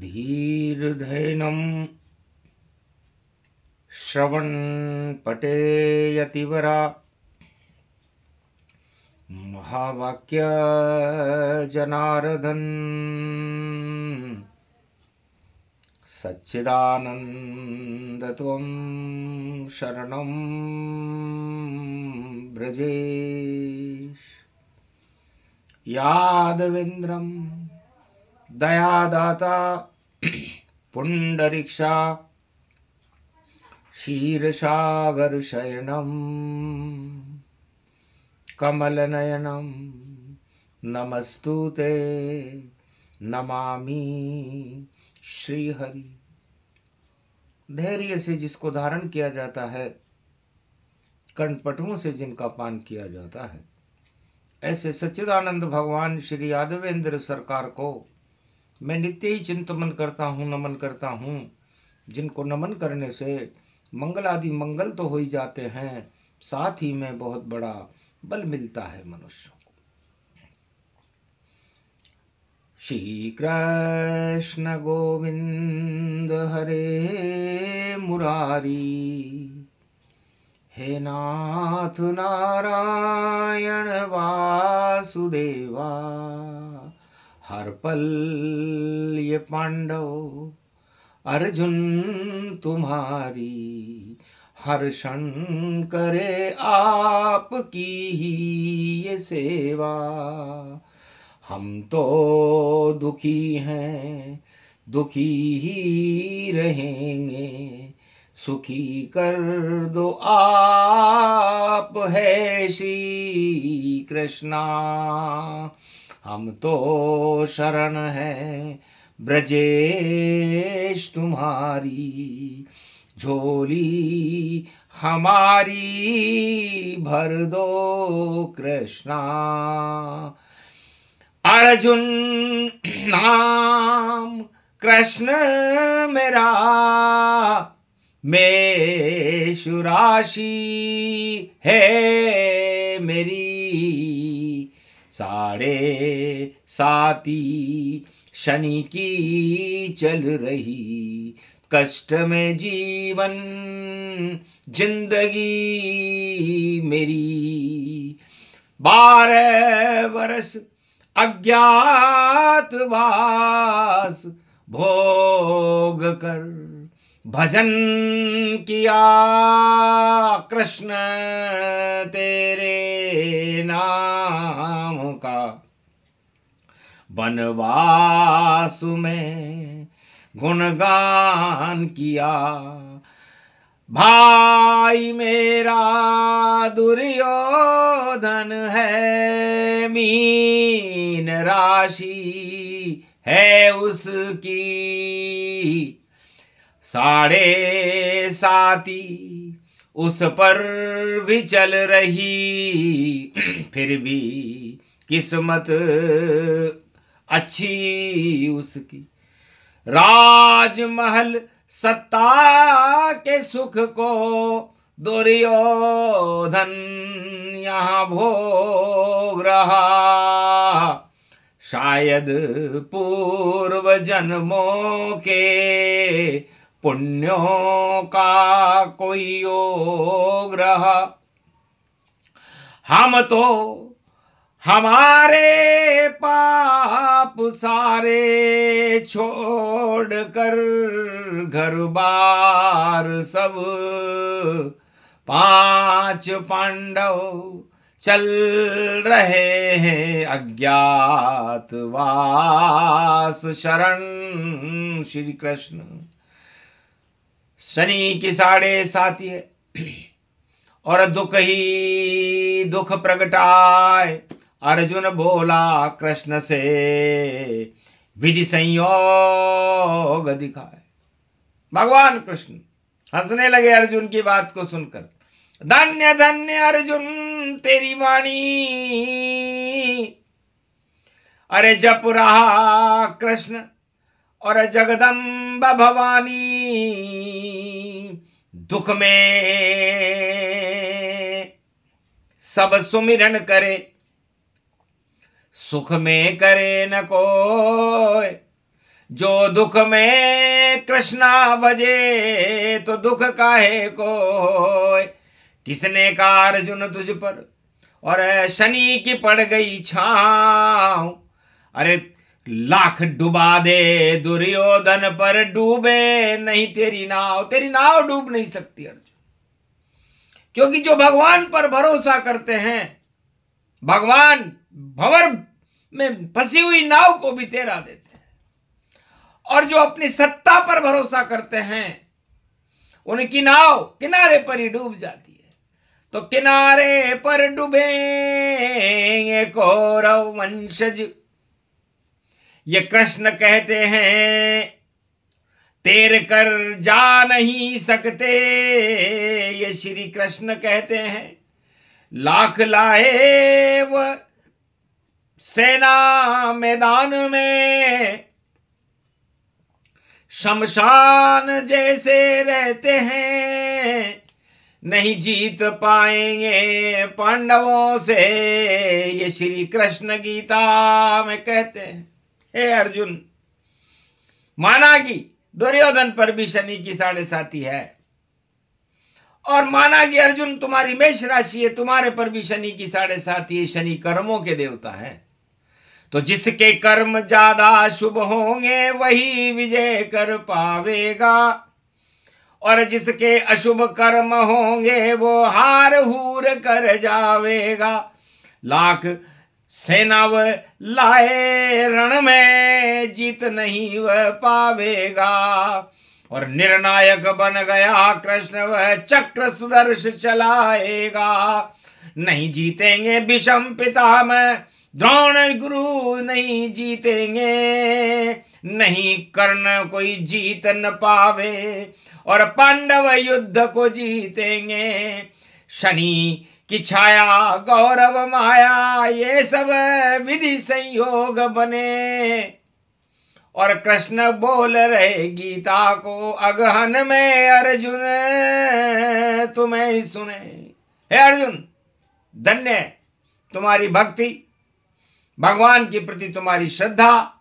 धीर्धैनं श्रवणपटेयतिवरा महावाक्य जनार्दन सच्चिदानन्दत्वं शरणं ब्रजेश। यादवेन्द्रं दयादाता पुण्डरीक्षा क्षीरसागरशयनं कमलनयनं नमस्तुते नमामि श्रीहरि। धैर्य से जिसको धारण किया जाता है, कंठपटुओं से जिनका पान किया जाता है, ऐसे सच्चिदानंद भगवान श्री यादवेंद्र सरकार को मैं नित्य ही चिंतन करता हूँ, नमन करता हूँ। जिनको नमन करने से मंगल आदि मंगल तो हो ही जाते हैं, साथ ही में बहुत बड़ा बल मिलता है मनुष्यों को। श्री कृष्ण गोविंद हरे मुरारी, हे नाथ नारायण वासुदेवा। हर पल ये पांडव अर्जुन तुम्हारी, हर क्षण करे आपकी ही ये सेवा। हम तो दुखी हैं, दुखी ही रहेंगे, सुखी कर दो आप है श्री कृष्णा। हम तो शरण हैं ब्रजेश तुम्हारी, झोली हमारी भर दो कृष्णा। अर्जुन नाम कृष्ण मेरा, मेषराशि है मेरी। साढ़े साती शनि की चल रही, कष्ट में जीवन जिंदगी मेरी। 12 वर्ष अज्ञातवास भोग कर भजन किया कृष्ण तेरे नाम का। वनवास में गुणगान किया, भाई मेरा दुर्योधन है, मीन राशि है उसकी। 7.5 उस पर भी चल रही, फिर भी किस्मत अच्छी उसकी। राजमहल सत्ता के सुख को दुर्योधन यहाँ भोग रहा। शायद पूर्व जन्मों के पुण्यों का कोई योग रहा। हम तो हमारे पाप सारे छोड़ कर घर बार सब 5 पांडव चल रहे हैं अज्ञातवास शरण श्री कृष्ण। शनि की 7.5 है और दुख ही दुख प्रगटाए। अर्जुन बोला कृष्ण से विधि संयोग दिखाए। भगवान कृष्ण हंसने लगे अर्जुन की बात को सुनकर। धन्य धन्य अर्जुन तेरी वाणी, अरे जप रहा कृष्ण और जगदम्बा भवानी। दुख में सब सुमिरन करे, सुख में करे न कोय। जो दुख में कृष्णा भजे तो दुख काहे को, किसने कहा अर्जुन तुझ पर और शनि की पड़ गई छाँव। अरे लाख डुबा दे दुर्योधन पर डूबे नहीं तेरी नाव, तेरी नाव डूब नहीं सकती अर्जुन, क्योंकि जो भगवान पर भरोसा करते हैं, भगवान भंवर में फंसी हुई नाव को भी तैरा देते हैं, और जो अपनी सत्ता पर भरोसा करते हैं उनकी नाव किनारे पर ही डूब जाती है। तो किनारे पर डूबेंगे कौरव वंशज, ये कृष्ण कहते हैं तैर कर जा नहीं सकते, ये श्री कृष्ण कहते हैं लाख लाए वह सेना मैदान में, शमशान जैसे रहते हैं, नहीं जीत पाएंगे पांडवों से, ये श्री कृष्ण गीता में कहते हैं। हे अर्जुन, माना कि दुर्योधन पर भी शनि की 7.5 है, और माना कि अर्जुन तुम्हारी मेष राशि है, तुम्हारे पर भी शनि की 7.5 है, शनि कर्मों के देवता हैं। तो जिसके कर्म ज्यादा शुभ होंगे वही विजय कर पावेगा, और जिसके अशुभ कर्म होंगे वो हार हूर कर जावेगा। लाख सेना वह लाए रण में जीत नहीं वह पावेगा, और निर्णायक बन गया कृष्ण वह चक्र सुदर्श चलाएगा। नहीं जीतेंगे भीष्म पितामह द्रोण गुरु नहीं जीतेंगे, नहीं कर्ण कोई जीत न पावे, और पांडव युद्ध को जीतेंगे। शनि की छाया गौरव माया ये सब विधि संयोग बने, और कृष्ण बोल रहे गीता को अगहन में अर्जुन तुम्हें सुने। हे अर्जुन, धन्य तुम्हारी भक्ति, भगवान के प्रति तुम्हारी श्रद्धा,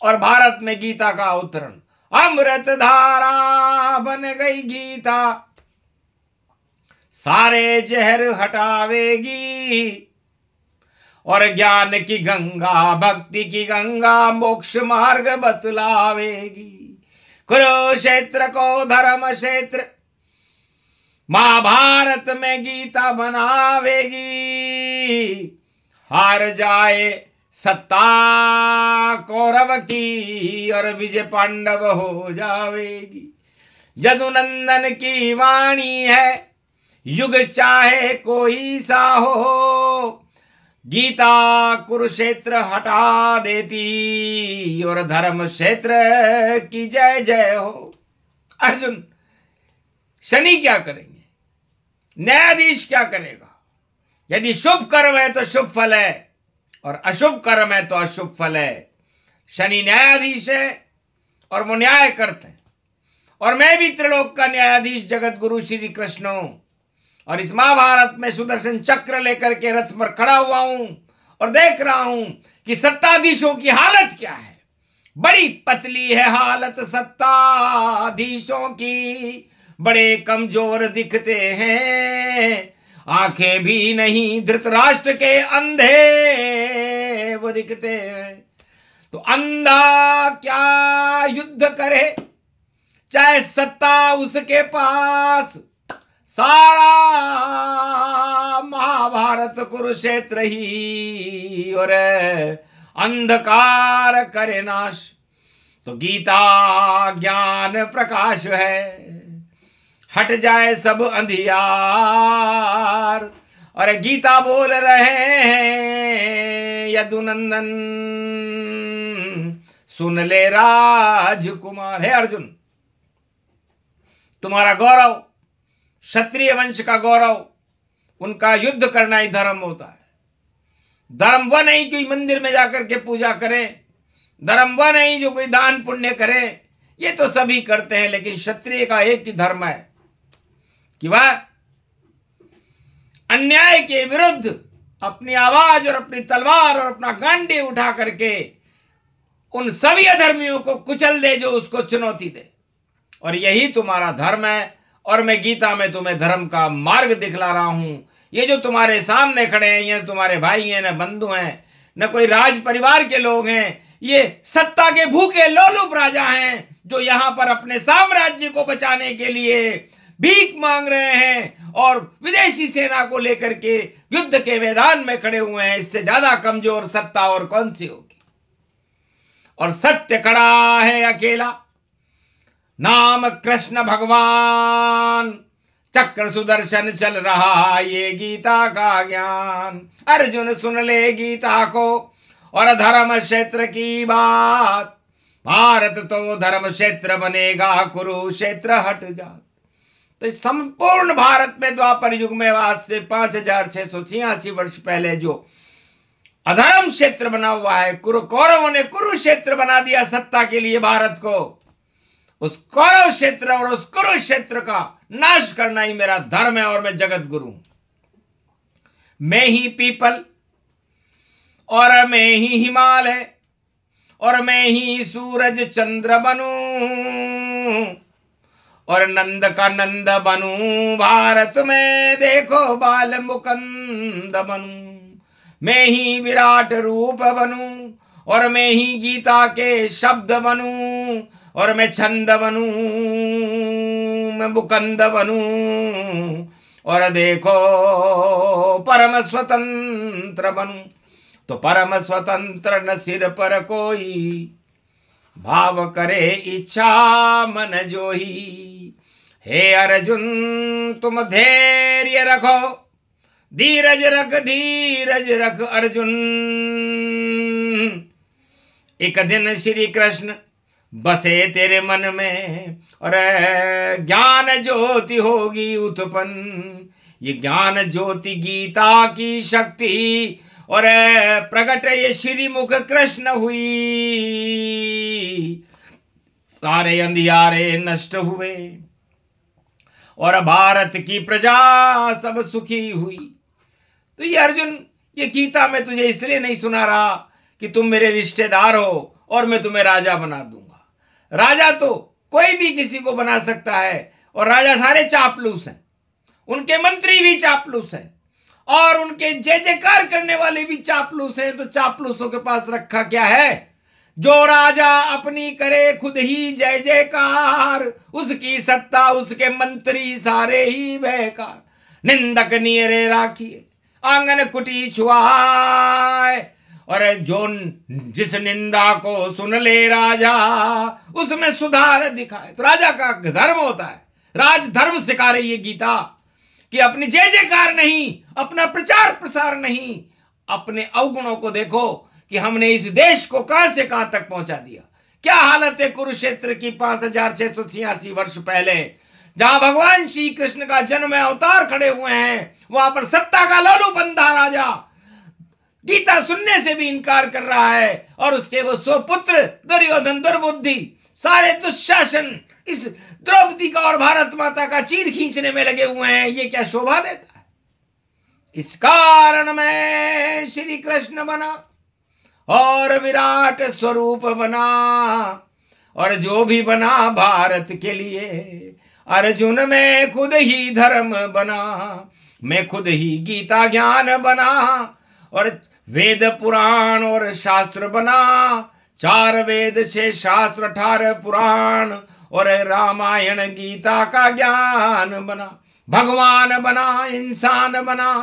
और भारत में गीता का अवतरण अमृत धारा बन गई गीता, सारे जहर हटावेगी, और ज्ञान की गंगा भक्ति की गंगा मोक्ष मार्ग बतलावेगी। कुरुक्षेत्र को धर्म क्षेत्र महाभारत में गीता बनावेगी, हार जाए सत्ता कौरव की और विजय पांडव हो जावेगी। यदुनंदन की वाणी है युग चाहे कोई सा हो, गीता कुरुक्षेत्र हटा देती और धर्म क्षेत्र की जय जय हो। अर्जुन, शनि क्या करेंगे, न्यायाधीश क्या करेगा? यदि शुभ कर्म है तो शुभ फल है, और अशुभ कर्म है तो अशुभ फल है। शनि न्यायाधीश है और वो न्याय करते हैं, और मैं भी त्रिलोक का न्यायाधीश जगत गुरु श्री कृष्ण हूं, और इस महाभारत में सुदर्शन चक्र लेकर के रथ पर खड़ा हुआ हूं और देख रहा हूं कि सत्ताधीशों की हालत क्या है। बड़ी पतली है हालत सत्ताधीशों की, बड़े कमजोर दिखते हैं, आंखें भी नहीं धृतराष्ट्र के अंधे वो दिखते हैं। तो अंधा क्या युद्ध करे, चाहे सत्ता उसके पास, सारा महाभारत कुरुक्षेत्र ही और अंधकार करे नाश। तो गीता ज्ञान प्रकाश है, हट जाए सब अंधियार, और गीता बोल रहे हैं यदुनंदन सुन ले राजकुमार। है अर्जुन, तुम्हारा गौरव, क्षत्रिय वंश का गौरव, उनका युद्ध करना ही धर्म होता है। धर्म वह नहीं कोई मंदिर में जाकर के पूजा करे, धर्म वह नहीं जो कोई दान पुण्य करे, ये तो सभी करते हैं, लेकिन क्षत्रिय का एक ही धर्म है कि वह अन्याय के विरुद्ध अपनी आवाज और अपनी तलवार और अपना गांडी उठा करके उन सभी अधर्मियों को कुचल दे जो उसको चुनौती दे, और यही तुम्हारा धर्म है। और मैं गीता में तुम्हें धर्म का मार्ग दिखला रहा हूं। ये जो तुम्हारे सामने खड़े हैं, ये तुम्हारे भाई हैं, न बंधु हैं, न कोई राज परिवार के लोग हैं, ये सत्ता के भूखे लोलुप राजा हैं जो यहां पर अपने साम्राज्य को बचाने के लिए भीख मांग रहे हैं और विदेशी सेना को लेकर के युद्ध के मैदान में खड़े हुए हैं। इससे ज्यादा कमजोर सत्ता और कौन सी होगी। और सत्य खड़ा है अकेला, नाम कृष्ण भगवान, चक्र सुदर्शन चल रहा ये गीता का ज्ञान। अर्जुन सुन ले गीता को और धर्म क्षेत्र की बात, भारत तो धर्म क्षेत्र बनेगा, कुरुक्षेत्र हट जात। तो इस संपूर्ण भारत में द्वापर युग में आज से 5686 वर्ष पहले जो अधर्म क्षेत्र बना हुआ है, कौरवों ने कुरुक्षेत्र बना दिया सत्ता के लिए भारत को। उस कौरव क्षेत्र और उस कुरुक्षेत्र का नाश करना ही मेरा धर्म है और मैं जगत गुरु। मैं ही पीपल और मैं ही हिमालय और मैं ही सूरज चंद्र बनूं और नंद का नंद बनूं, भारत में देखो बाल मुकंद बनूं। मैं ही विराट रूप बनूं और मैं ही गीता के शब्द बनूं और मैं छंद बनूं, मैं मुकंद बनूं और देखो परम स्वतंत्र बनूं। तो परम स्वतंत्र न सिर पर कोई, भाव करे इच्छा मन जोही। हे अर्जुन तुम धैर्य रखो, धीरज रख अर्जुन। एक दिन श्री कृष्ण बसे तेरे मन में और ज्ञान ज्योति होगी उत्पन्न। ये ज्ञान ज्योति गीता की शक्ति और प्रकट ये श्रीमुख कृष्ण हुई। सारे अंधियारे नष्ट हुए और भारत की प्रजा सब सुखी हुई। तो ये अर्जुन, ये गीता में तुझे इसलिए नहीं सुना रहा कि तुम मेरे रिश्तेदार हो और मैं तुम्हें राजा बना दूंगा। राजा तो कोई भी किसी को बना सकता है और राजा सारे चापलूस हैं, उनके मंत्री भी चापलूस हैं और उनके जय जयकार करने वाले भी चापलूस हैं। तो चापलूसों के पास रखा क्या है? जो राजा अपनी करे खुद ही जय जयकार, उसकी सत्ता उसके मंत्री सारे ही बेकार। निंदक नियरे राखिए आंगन कुटी छुआए, और जो जिस निंदा को सुन ले राजा उसमें सुधार दिखाए। तो राजा का धर्म होता है, राज धर्म सिखा रही है गीता कि अपनी जय जयकार नहीं, अपना प्रचार प्रसार नहीं, अपने अवगुणों को देखो कि हमने इस देश को कहां से कहां तक पहुंचा दिया। क्या हालत है कुरुक्षेत्र की 5686 वर्ष पहले, जहां भगवान श्री कृष्ण का जन्म अवतार खड़े हुए हैं, वहां पर सत्ता का लोलू बंधा राजा गीता सुनने से भी इनकार कर रहा है और उसके वो 100 पुत्र दुर्योधन दुर्बुद्धि सारे दुशासन इस द्रौपदी का और भारत माता का चीर खींचने में लगे हुए हैं। ये क्या शोभा देता है? इस कारण में श्री कृष्ण बना और विराट स्वरूप बना, और जो भी बना भारत के लिए। अर्जुन में खुद ही धर्म बना, मैं खुद ही गीता ज्ञान बना और वेद पुराण और शास्त्र बना। 4 वेद 6 शास्त्र 18 पुराण और रामायण गीता का ज्ञान बना। भगवान बना, इंसान बना,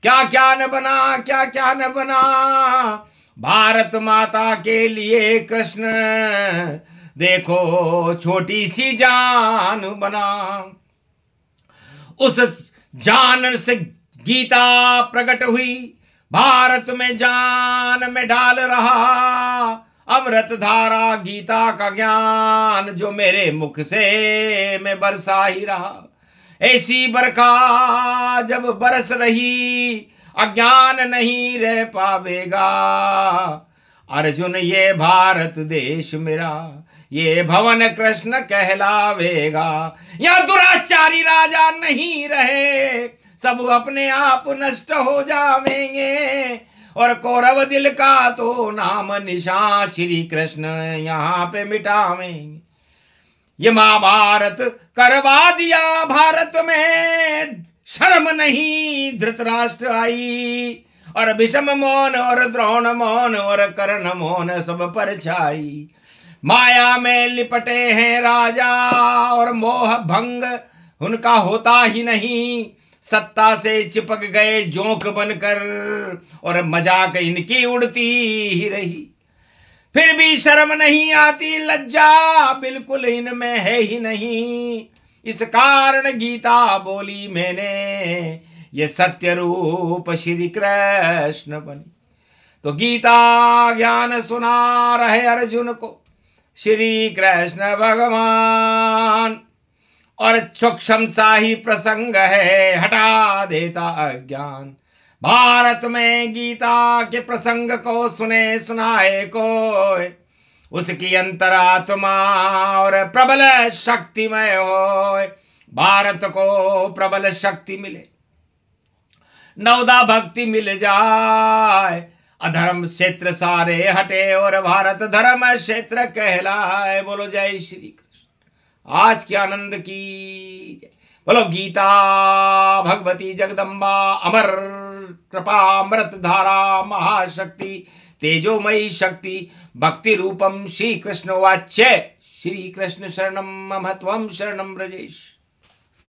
क्या क्या न बना, क्या क्या न बना। भारत माता के लिए कृष्ण देखो छोटी सी जान बना। उस जान से गीता प्रकट हुई, भारत में जान में डाल रहा अमृत धारा गीता का ज्ञान, जो मेरे मुख से मैं बरसा ही रहा। ऐसी बरखा जब बरस रही, अज्ञान नहीं रह पावेगा। अर्जुन ये भारत देश मेरा, ये भवन कृष्ण कहलावेगा। यहाँ दुराचारी राजा नहीं रहे, सब अपने आप नष्ट हो जावेंगे और कौरव दिल का तो नाम निशान श्री कृष्ण यहाँ पे मिटावेंगे। ये महाभारत करवा दिया भारत में, शर्म नहीं धृतराष्ट्र आई, और भीष्म मौन और द्रोण मौन और कर्ण मौन सब पर छाई। माया में लिपटे हैं राजा और मोह भंग उनका होता ही नहीं, सत्ता से चिपक गए जोंक बनकर और मजाक इनकी उड़ती ही रही। फिर भी शर्म नहीं आती, लज्जा बिल्कुल इनमें है ही नहीं, इस कारण गीता बोली मैंने, ये सत्य रूप श्री कृष्ण बनी। तो गीता ज्ञान सुना रहे अर्जुन को श्री कृष्ण भगवान, और सूक्ष्म सा ही प्रसंग है हटा देता अज्ञान। भारत में गीता के प्रसंग को सुने सुनाए कोई, उसकी अंतरात्मा और प्रबल शक्तिमय हो। भारत को प्रबल शक्ति मिले, नवदा भक्ति मिल जाए, अधर्म क्षेत्र सारे हटे और भारत धर्म क्षेत्र कहलाए। बोलो जय श्री कृष्ण। आज के आनंद की जय। बोलो गीता भगवती जगदम्बा अमर कृपा अमृत धारा महाशक्ति तेजोमयी शक्ति भक्ति रूपम श्री कृष्ण वाच्य। श्री कृष्ण शरणम मम त्वं शरणम ब्रजेश।